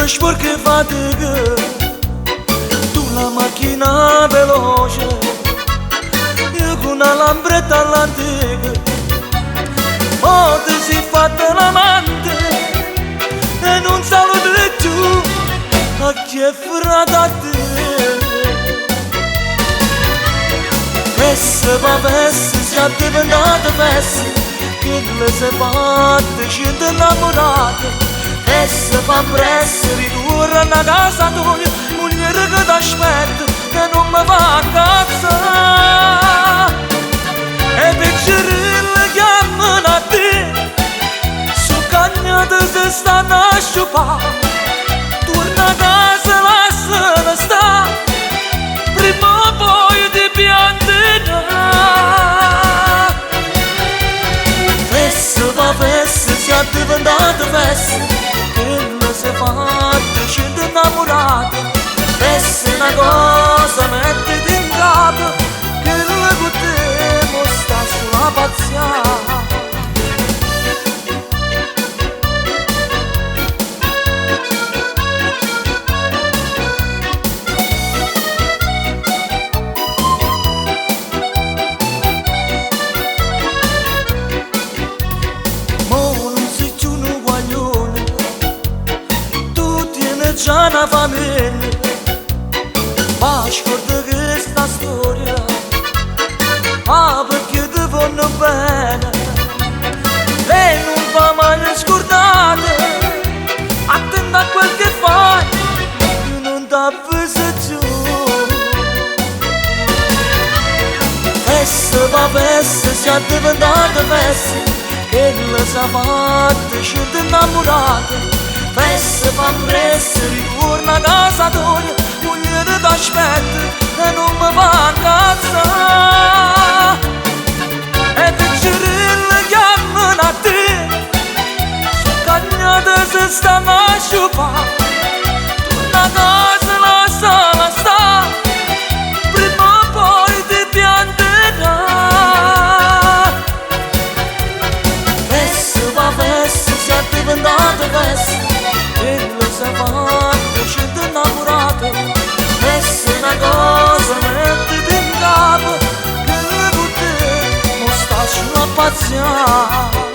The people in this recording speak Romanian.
își porque fatică, tu la macchina veloce, io con una lambretta all'antica, ti sei fatta l'amante e non saluti tu a chi è frata a te. Fesse va fesse, sia diventata fesse, che le si fatte, scende innamorate. Fesse fa presso, ritorna a casa tua, moglie che t'aspetta, che non mi fa incazzare. E piccerille chiamano a te, su cagnate si stanno a sciupare. Torna a casa, lasciala sta, prima o poi ti pianterà. Fesse va fesse, sia diventata fesse, che le si fatte, scende innamorate. Fesse una cosa, mettiti in capo, che le con te mo sta sulla pazienza. Già una famiglia, ma scorda questa storia, ah perché ti fanno bene, lei non fa mai scordate, attenta a quel che fai, io non t'avviso più. Fesse va fesse, sia diventata fesse, che le sa fatte, scende innamorate. Fesse fa presso, ritorna a casa tua, moglie t'aspetta e non mi fa incazzare. E piccerille chiamano a te, su cagnate si stanno a sciupare. Torna a casa, lasciala sta, prima o poi ti pianterà. Fesse va fesse, sia diventata fesse, e lo sai fatto, scende innamorato. Fesse una cosa, mettiti in capo, che con te mo sta sulla pazienza.